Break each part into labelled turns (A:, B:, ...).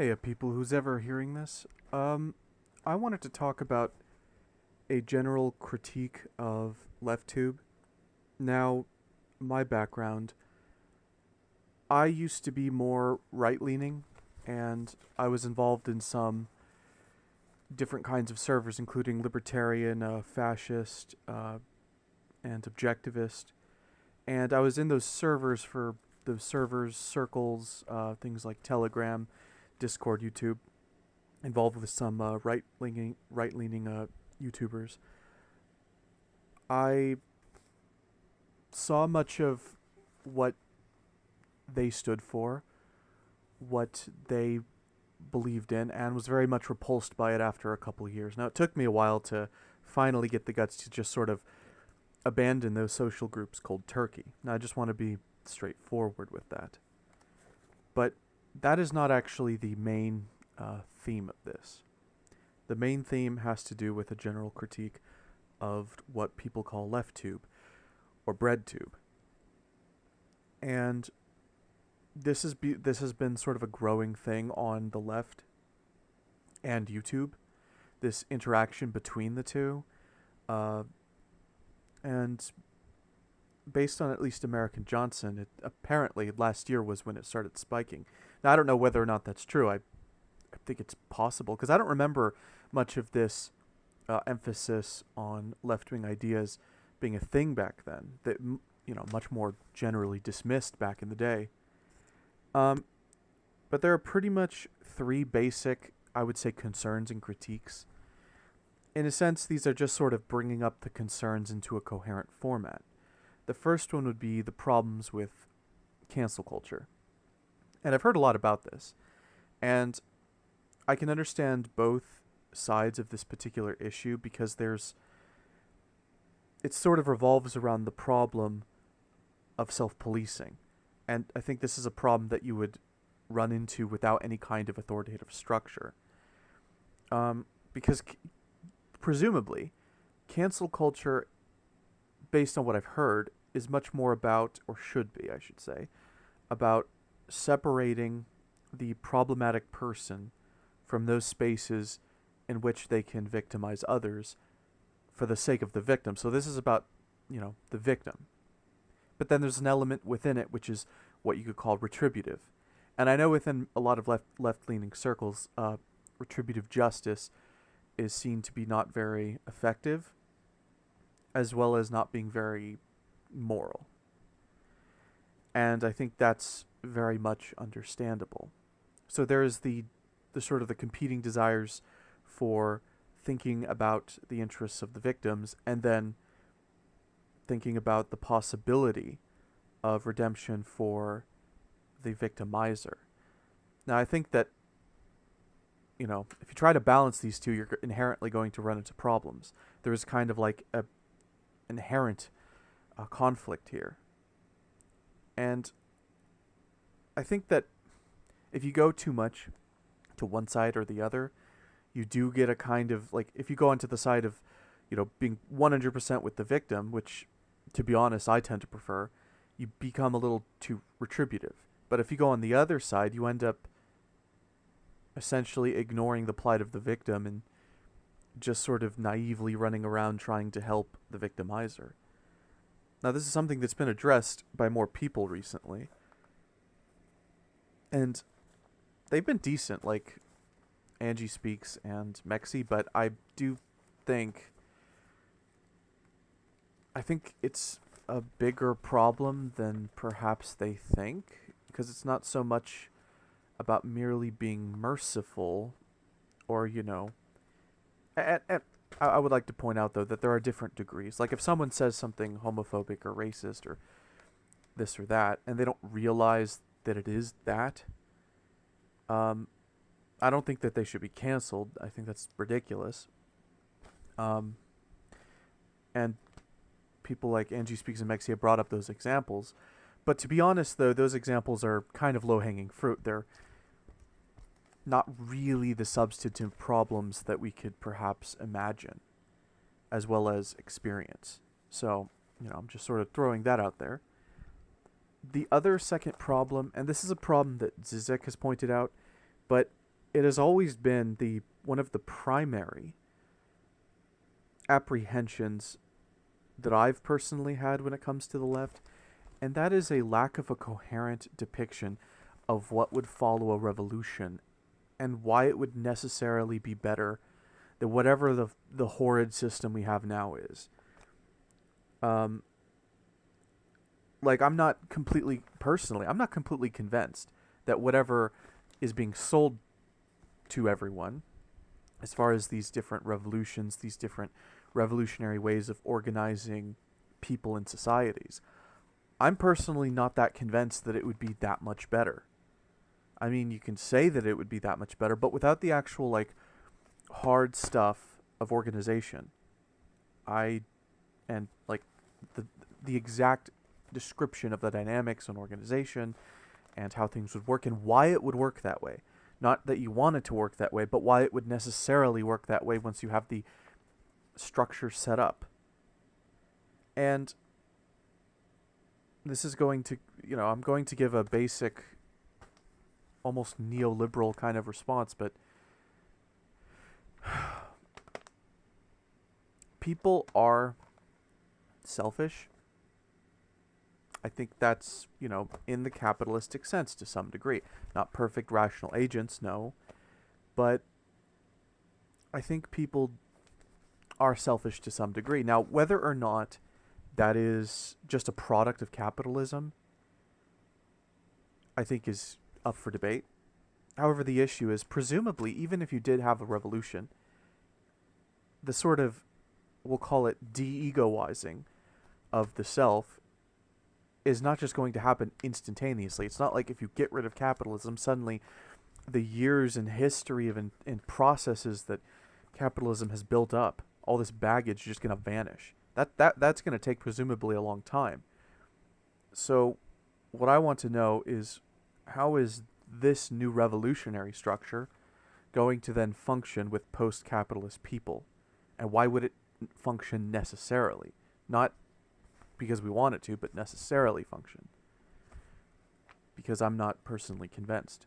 A: Hey, people who's ever hearing this. I wanted to talk about a general critique of Lefttube. Now, my background, I used to be more right-leaning, and I was involved in some different kinds of servers, including libertarian, fascist, and objectivist. And I was in those servers, circles, things like Telegram, Discord, YouTube, involved with some right leaning YouTubers. I saw much of what they stood for, what they believed in, and was very much repulsed by it after a couple of years. Now, it took me a while to finally get the guts to just sort of abandon those social groups called Turkey. Now, I just want to be straightforward with that. But that is not actually the main theme of this. The main theme has to do with a general critique of what people call Lefttube or BreadTube. And this has been sort of a growing thing on the left and YouTube. This interaction between the two, uh, and based on at least American Johnson, it apparently last year was when it started spiking. Now I don't know whether or not that's true. I think it's possible because I don't remember much of this emphasis on left-wing ideas being a thing back then. That much more generally dismissed back in the day. Um, but there are pretty much three basic, I would say, concerns and critiques. In a sense, these are just sort of bringing up the concerns into a coherent format. The first one would be the problems with cancel culture. And I've heard a lot about this. And I can understand both sides of this particular issue because it sort of revolves around the problem of self-policing. And I think this is a problem that you would run into without any kind of authoritative structure. Because presumably, cancel culture, based on what I've heard, is much more about, or should be, I should say, about separating the problematic person from those spaces in which they can victimize others for the sake of the victim. So this is about, the victim. But then there's an element within it which is what you could call retributive. And I know within a lot of left-leaning circles, retributive justice is seen to be not very effective, as well as not being very moral. And I think that's very much understandable. So there is the sort of the competing desires for thinking about the interests of the victims and then thinking about the possibility of redemption for the victimizer. Now, I think that, if you try to balance these two, you're inherently going to run into problems. There is kind of like a inherent conflict here. And I think that if you go too much to one side or the other, you do get a kind of, like, if you go onto the side of, being 100% with the victim, which, to be honest, I tend to prefer, you become a little too retributive. But if you go on the other side, you end up essentially ignoring the plight of the victim and just sort of naively running around trying to help the victimizer. Now, this is something that's been addressed by more people recently. And they've been decent, like Angie Speaks and Mexi, but I think it's a bigger problem than perhaps they think, because it's not so much about merely being merciful or, I would like to point out, though, that there are different degrees. Like, if someone says something homophobic or racist or this or that, and they don't realize that it is that, I don't think that they should be canceled. I think that's ridiculous. And people like Angie Speaks and Mexia brought up those examples. But to be honest, though, those examples are kind of low-hanging fruit. They're not really the substantive problems that we could perhaps imagine, as well as experience. So, I'm just sort of throwing that out there. The other second problem, and this is a problem that Zizek has pointed out, but it has always been the one of the primary apprehensions that I've personally had when it comes to the left, and that is a lack of a coherent depiction of what would follow a revolution and why it would necessarily be better than whatever the horrid system we have now is. Um, like I'm not completely convinced that whatever is being sold to everyone, as far as these different revolutions, these different revolutionary ways of organizing people and societies, I'm personally not that convinced that it would be that much better. I mean, you can say that it would be that much better, but without the actual like hard stuff of organization, I and like the the exact description of the dynamics and organization and how things would work and why it would work that way. Not that you want it to work that way, but why it would necessarily work that way once you have the structure set up. And this is going to, I'm going to give a basic, almost neoliberal kind of response, but people are selfish. I think that's, in the capitalistic sense to some degree. Not perfect rational agents, no. But I think people are selfish to some degree. Now, whether or not that is just a product of capitalism, I think is up for debate. However, the issue is, presumably, even if you did have a revolution, the sort of, we'll call it de-egoizing of the self is not just going to happen instantaneously. It's not like if you get rid of capitalism, suddenly the years and history of and processes that capitalism has built up, all this baggage, is just going to vanish. That's going to take presumably a long time. So what I want to know is, how is this new revolutionary structure going to then function with post-capitalist people? And why would it function necessarily? Not because we want it to, but necessarily function. Because I'm not personally convinced.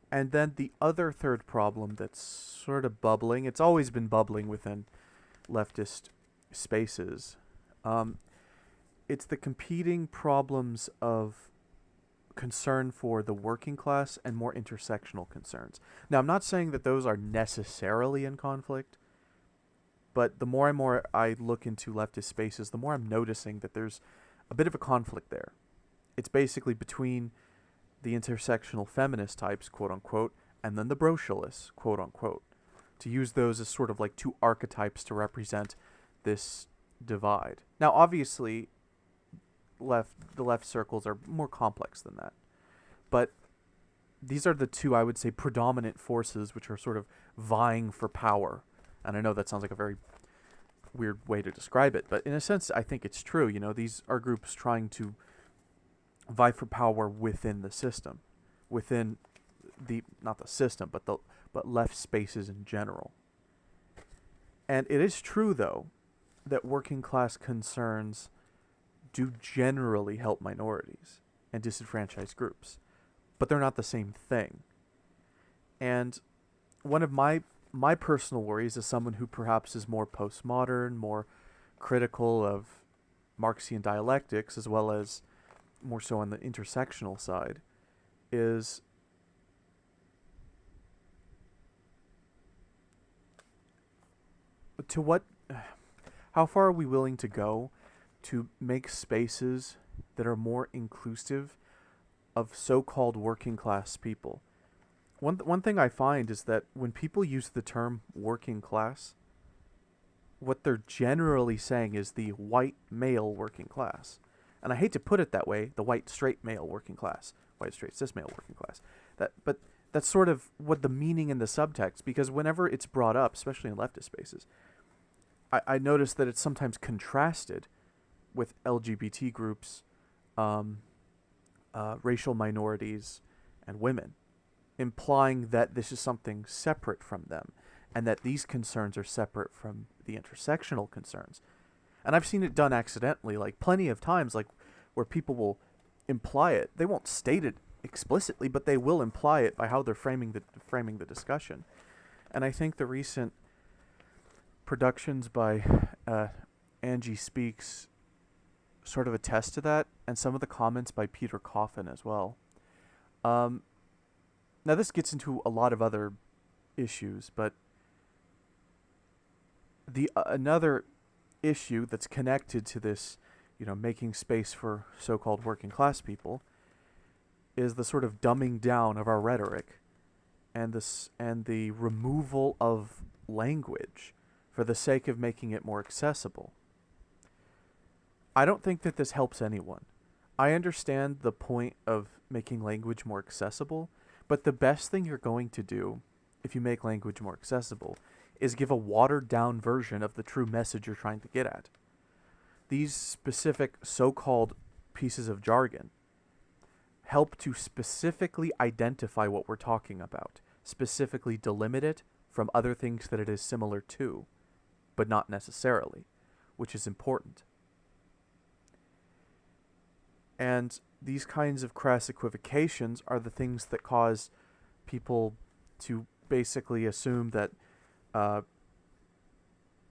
A: And then the other third problem that's sort of bubbling, it's always been bubbling within leftist spaces, it's the competing problems of concern for the working class and more intersectional concerns. Now, I'm not saying that those are necessarily in conflict, but the more and more I look into leftist spaces, the more I'm noticing that there's a bit of a conflict there. It's basically between the intersectional feminist types, quote unquote, and then the brocialists, quote unquote, to use those as sort of like two archetypes to represent this divide. Now, obviously, the left circles are more complex than that, but these are the two, I would say, predominant forces which are sort of vying for power. And I know that sounds like a very weird way to describe it, but in a sense, I think it's true. These are groups trying to vie for power within the system, within not the system, but left spaces in general. And it is true, though, that working class concerns do generally help minorities and disenfranchised groups, but they're not the same thing. And one of my personal worries, as someone who perhaps is more postmodern, more critical of Marxian dialectics, as well as more so on the intersectional side, is how far are we willing to go to make spaces that are more inclusive of so-called working class people? One thing I find is that when people use the term working class, what they're generally saying is the white male working class. And I hate to put it that way, the white straight male working class, white straight cis male working class. But that's sort of what the meaning in the subtext, because whenever it's brought up, especially in leftist spaces, I notice that it's sometimes contrasted with LGBT groups, racial minorities, and women, implying that this is something separate from them, and that these concerns are separate from the intersectional concerns. And I've seen it done accidentally, like plenty of times, like where people will imply it. They won't state it explicitly, but they will imply it by how they're framing the discussion. And I think the recent productions by Angie Speaks sort of attest to that, and some of the comments by Peter Coffin as well. Now this gets into a lot of other issues, but the another issue that's connected to this, making space for so-called working class people, is the sort of dumbing down of our rhetoric, and the removal of language for the sake of making it more accessible. I don't think that this helps anyone. I understand the point of making language more accessible, but the best thing you're going to do if you make language more accessible is give a watered-down version of the true message you're trying to get at. These specific so-called pieces of jargon help to specifically identify what we're talking about, specifically delimit it from other things that it is similar to, but not necessarily, which is important. And these kinds of crass equivocations are the things that cause people to basically assume that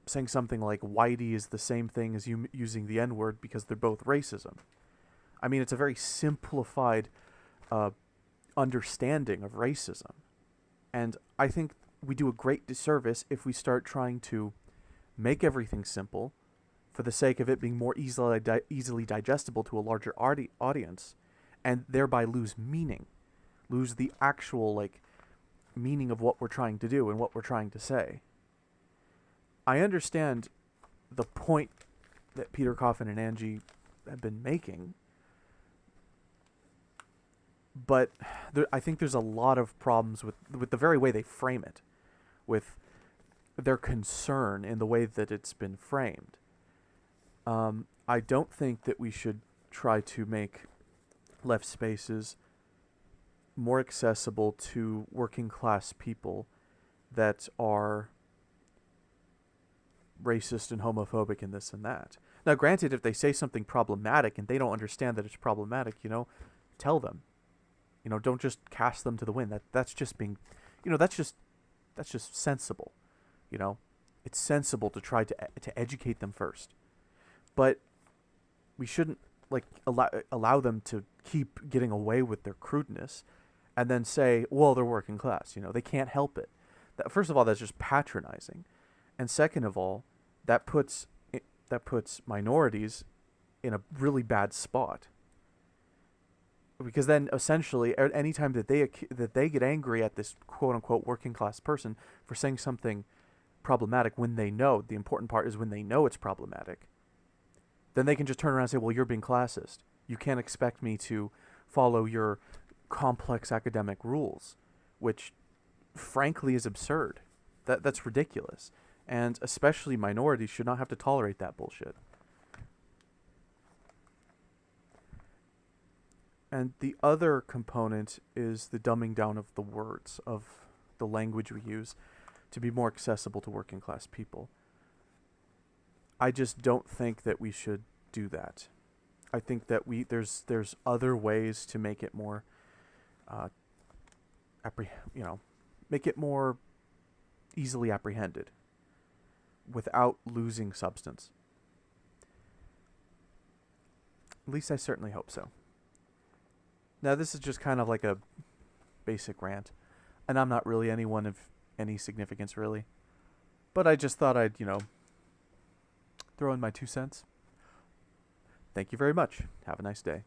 A: saying something like whitey is the same thing as you using the N-word because they're both racism. I mean, it's a very simplified understanding of racism. And I think we do a great disservice if we start trying to make everything simple for the sake of it being more easily digestible to a larger audience, and thereby lose meaning, lose the actual meaning of what we're trying to do and what we're trying to say. I understand the point that Peter Coffin and Angie have been making, but I think there's a lot of problems with the very way they frame it, with their concern in the way that it's been framed. I don't think that we should try to make left spaces more accessible to working class people that are racist and homophobic and this and that. Now, granted, if they say something problematic and they don't understand that it's problematic, tell them. Don't just cast them to the wind. That's just being, that's just sensible. It's sensible to try to educate them first. But we shouldn't allow them to keep getting away with their crudeness and then say, well, they're working class. They can't help it. First of all, that's just patronizing. And second of all, that puts minorities in a really bad spot. Because then essentially, anytime that they get angry at this quote unquote working class person for saying something problematic, when they know, the important part is when they know it's problematic, then they can just turn around and say, well, you're being classist. You can't expect me to follow your complex academic rules, which frankly is absurd. That's ridiculous. And especially minorities should not have to tolerate that bullshit. And the other component is the dumbing down of the words, of the language we use to be more accessible to working class people. I just don't think that we should do that. I think that there's other ways to make it more make it more easily apprehended without losing substance. At least I certainly hope so. Now, this is just kind of like a basic rant, and I'm not really anyone of any significance, really. But I just thought I'd, throw in my 2 cents. Thank you very much. Have a nice day.